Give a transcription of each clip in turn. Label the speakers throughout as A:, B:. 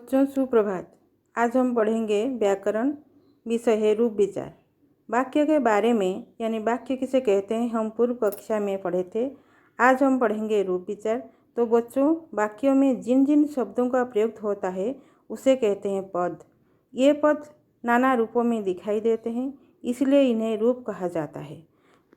A: बच्चों सुप्रभात। आज हम पढ़ेंगे व्याकरण, विषय है रूप विचार। वाक्य के बारे में यानी वाक्य किसे कहते हैं हम पूर्व कक्षा में पढ़े थे। आज हम पढ़ेंगे रूप विचार। तो बच्चों, वाक्यों में जिन जिन शब्दों का प्रयोग होता है उसे कहते हैं पद। ये पद नाना रूपों में दिखाई देते हैं, इसलिए इन्हें रूप कहा जाता है।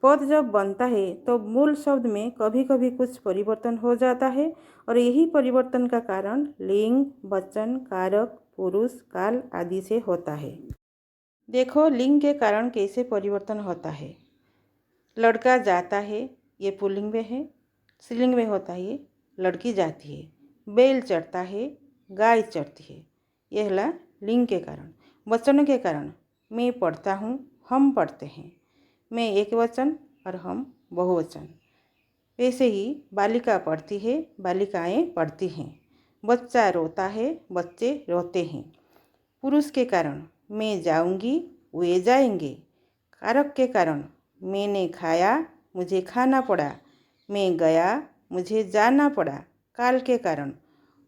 A: पद जब बनता है तो मूल शब्द में कभी कभी कुछ परिवर्तन हो जाता है और यही परिवर्तन का कारण लिंग, वचन, कारक, पुरुष, काल आदि से होता है। देखो लिंग के कारण कैसे परिवर्तन होता है। लड़का जाता है, ये पुल्लिंग में है। स्त्रीलिंग में होता है, ये लड़की जाती है। बैल चढ़ता है, गाय चढ़ती है। यह है लिंग के कारण। वचन के कारण मैं पढ़ता हूँ, हम पढ़ते हैं। मैं एक वचन और हम बहुवचन। वैसे ही बालिका पढ़ती है, बालिकाएं पढ़ती हैं। बच्चा रोता है, बच्चे रोते हैं। पुरुष के कारण मैं जाऊंगी, वे जाएंगे। कारक के कारण मैंने खाया, मुझे खाना पड़ा। मैं गया, मुझे जाना पड़ा। काल के कारण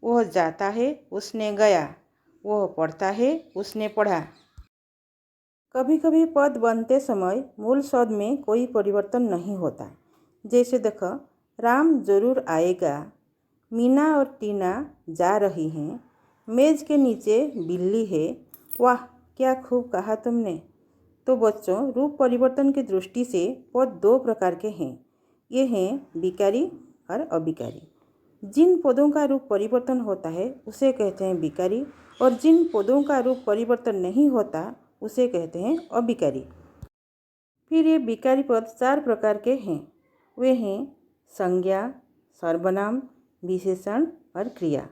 A: वह जाता है, उसने गया। वह पढ़ता है, उसने पढ़ा। कभी कभी पद बनते समय मूल शब्द में कोई परिवर्तन नहीं होता। जैसे देखो, राम जरूर आएगा, मीना और टीना जा रही हैं, मेज के नीचे बिल्ली है। वाह, क्या खूब कहा तुमने। तो बच्चों, रूप परिवर्तन की दृष्टि से पद दो प्रकार के हैं। ये हैं विकारी और अविकारी। जिन पदों का रूप परिवर्तन होता है उसे कहते हैं विकारी, और जिन पदों का रूप परिवर्तन नहीं होता उसे कहते हैं अविकारी। फिर ये विकारी पद चार प्रकार के हैं। वे हैं संज्ञा, सर्वनाम, विशेषण और क्रिया।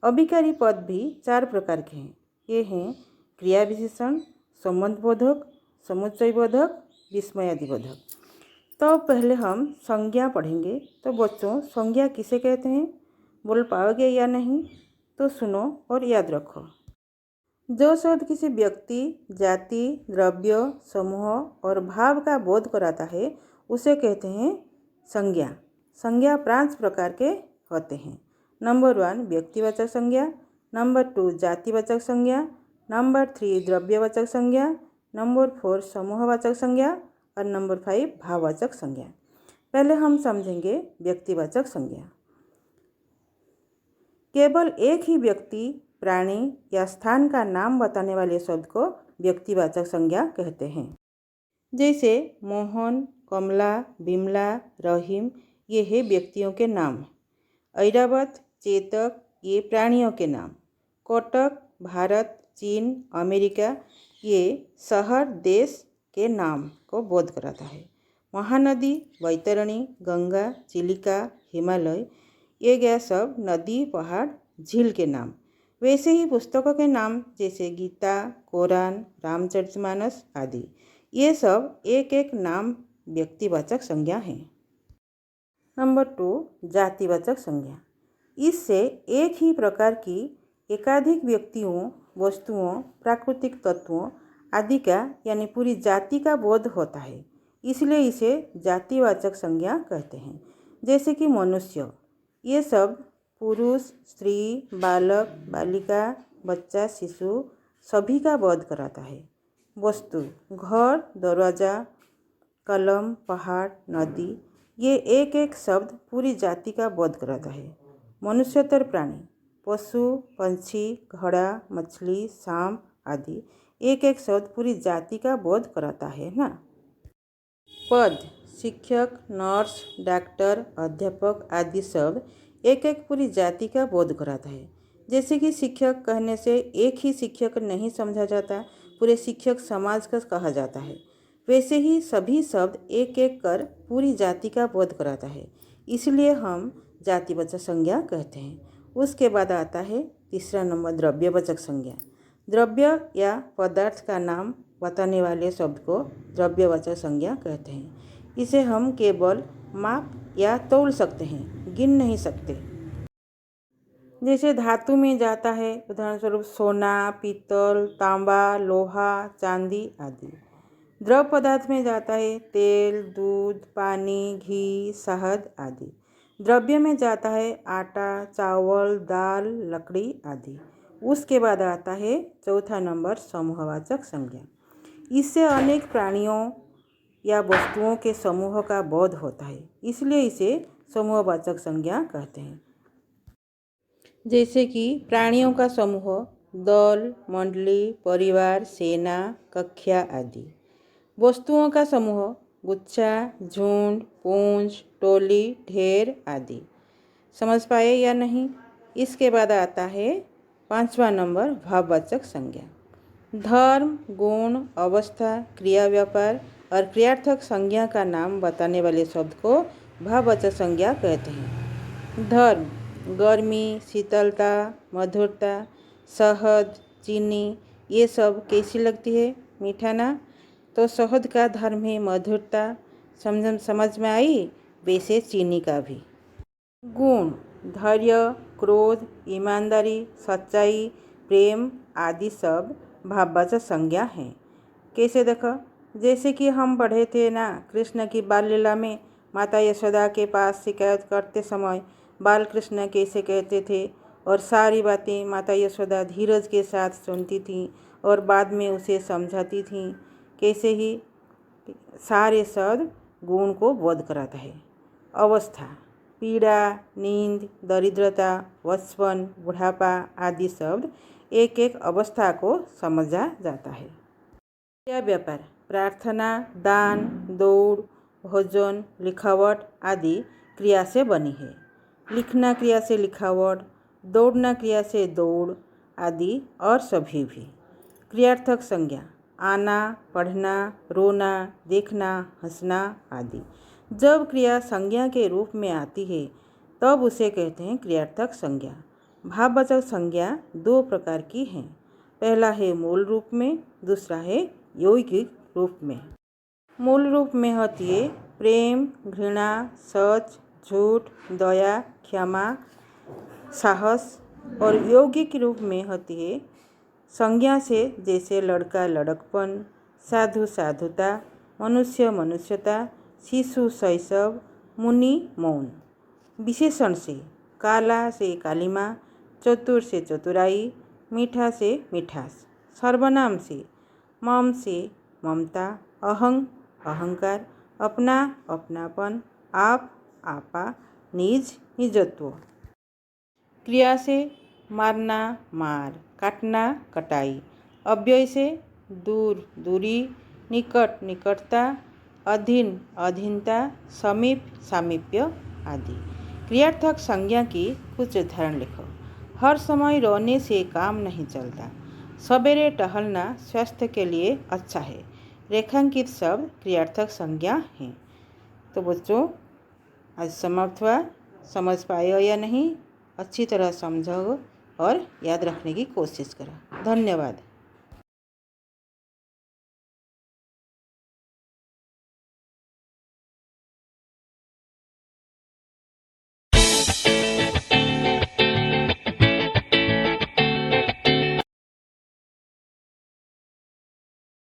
A: अविकारी पद भी चार प्रकार के हैं। ये हैं क्रिया विशेषण, संबंधबोधक, समुच्चयबोधक, विस्मयादिबोधक। तो पहले हम संज्ञा पढ़ेंगे। तो बच्चों, संज्ञा किसे कहते हैं बोल पाओगे या नहीं? तो सुनो और याद रखो। जो शब्द किसी व्यक्ति, जाति, द्रव्य, समूह और भाव का बोध कराता है उसे कहते हैं संज्ञा। संज्ञा 5 प्रकार के होते हैं। नंबर 1 व्यक्तिवाचक संज्ञा, नंबर 2 जातिवाचक संज्ञा, नंबर 3 द्रव्यवाचक संज्ञा, नंबर 4 समूहवाचक संज्ञा और नंबर 5 भाववाचक संज्ञा। पहले हम समझेंगे व्यक्तिवाचक संज्ञा। केवल एक ही व्यक्ति, प्राणी या स्थान का नाम बताने वाले शब्द को व्यक्तिवाचक संज्ञा कहते हैं। जैसे मोहन, कमला, बिमला, रहीम, ये है व्यक्तियों के नाम। ऐरावत, चेतक, ये प्राणियों के नाम। कोटक, भारत, चीन, अमेरिका, ये शहर, देश के नाम को बोध कराता है। महानदी, वैतरणी, गंगा, चिलिका, हिमालय, ये गया सब नदी, पहाड़, झील के नाम। वैसे ही पुस्तकों के नाम जैसे गीता, कुरान, रामचरितमानस आदि, ये सब एक एक नाम व्यक्तिवाचक संज्ञा हैं। नंबर 2 जातिवाचक संज्ञा। इससे एक ही प्रकार की एकाधिक व्यक्तियों, वस्तुओं, प्राकृतिक तत्वों आदि का यानी पूरी जाति का बोध होता है, इसलिए इसे जातिवाचक संज्ञा कहते हैं। जैसे कि मनुष्य, ये सब पुरुष, स्त्री, बालक, बालिका, बच्चा, शिशु सभी का बोध कराता है। वस्तु, घर, दरवाजा, कलम, पहाड़, नदी, ये एक एक शब्द पूरी जाति का बोध कराता है। मनुष्यतर प्राणी, पशु, पंछी, घोड़ा, मछली, सांप आदि, एक एक शब्द पूरी जाति का बोध कराता है ना। पद, शिक्षक, नर्स, डॉक्टर, अध्यापक आदि शब्द एक एक पूरी जाति का बोध कराता है। जैसे कि शिक्षक कहने से एक ही शिक्षक नहीं समझा जाता, पूरे शिक्षक समाज का कहा जाता है। वैसे ही सभी शब्द एक एक कर पूरी जाति का बोध कराता है, इसलिए हम जातिवाचक संज्ञा कहते हैं। उसके बाद आता है तीसरा नंबर द्रव्यवाचक संज्ञा। द्रव्य या पदार्थ का नाम बताने वाले शब्द को द्रव्यवाचक संज्ञा कहते हैं। इसे हम केवल माप या तौल सकते हैं, गिन नहीं सकते। जैसे धातु में जाता है, उदाहरण स्वरूप सोना, पीतल, तांबा, लोहा, चांदी आदि। द्रव पदार्थ में जाता है तेल, दूध, पानी, घी, शहद आदि। द्रव्य में जाता है आटा, चावल, दाल, लकड़ी आदि। उसके बाद आता है चौथा नंबर समूहवाचक संज्ञा। इससे अनेक प्राणियों या वस्तुओं के समूह का बोध होता है, इसलिए इसे समूहवाचक संज्ञा कहते हैं। जैसे कि प्राणियों का समूह दल, मंडली, परिवार, सेना, कक्षा आदि। वस्तुओं का समूह गुच्छा, झुंड, पूंज, टोली, ढेर आदि। समझ पाए या नहीं? इसके बाद आता है पांचवा नंबर भाववाचक संज्ञा। धर्म, गुण, अवस्था, क्रिया, व्यापार और क्रियार्थक संज्ञा का नाम बताने वाले शब्द को भाववाचक संज्ञा कहते हैं। धर्म गर्मी, शीतलता, मधुरता, शहद, चीनी, ये सब कैसी लगती है? मीठा ना? तो शहद का धर्म है मधुरता। समझ में आई? वैसे चीनी का भी। गुण धैर्य, क्रोध, ईमानदारी, सच्चाई, प्रेम आदि सब भाववाचक संज्ञा हैं। कैसे देखो? जैसे कि हम पढ़े थे ना, कृष्ण की बाल लीला में माता यशोदा के पास शिकायत करते समय बाल कृष्ण कैसे कहते थे, और सारी बातें माता यशोदा धीरज के साथ सुनती थीं और बाद में उसे समझाती थीं। कैसे ही सारे शब्द गुण को बोध कराता है। अवस्था पीड़ा, नींद, दरिद्रता, बचपन, बुढ़ापा आदि शब्द एक एक अवस्था को समझा जाता है। क्रिया व्यापार प्रार्थना, दान, दौड़, भोजन, लिखावट आदि क्रिया से बनी है। लिखना क्रिया से लिखावट, दौड़ना क्रिया से दौड़ आदि और सभी भी। क्रियार्थक संज्ञा आना, पढ़ना, रोना, देखना, हंसना आदि। जब क्रिया संज्ञा के रूप में आती है तब उसे कहते हैं क्रियार्थक संज्ञा। भाववाचक संज्ञा दो प्रकार की हैं। पहला है मूल रूप में, दूसरा है यौगिक रूप में। मूल रूप में होती है प्रेम, घृणा, सच, झूठ, दया, क्षमा, साहस। और यौगिक रूप में होती है संज्ञा से, जैसे लड़का लड़कपन, साधु साधुता, मनुष्य मनुष्यता, शिशु शैशव, मुनि मौन। विशेषण से काला से कालिमा, चतुर से चतुराई, मीठा से मिठास। सर्वनाम से मम से ममता, अहं अहंकार, अपना अपनापन, आप आपा, निज निजत्व। क्रिया से मारना मार, काटना कटाई। अव्यय से दूर दूरी, निकट निकटता, अधीन अधीनता, समीप सामीप्य आदि। क्रियार्थक संज्ञा की कुछ उदाहरण लिखो। हर समय रोने से काम नहीं चलता। सवेरे टहलना स्वास्थ्य के लिए अच्छा है। रेखांकित शब्द क्रियार्थक संज्ञा हैं। तो बच्चों आज समाप्त हुआ। समझ पाए हो या नहीं? अच्छी तरह समझो और याद रखने की कोशिश करो। धन्यवाद।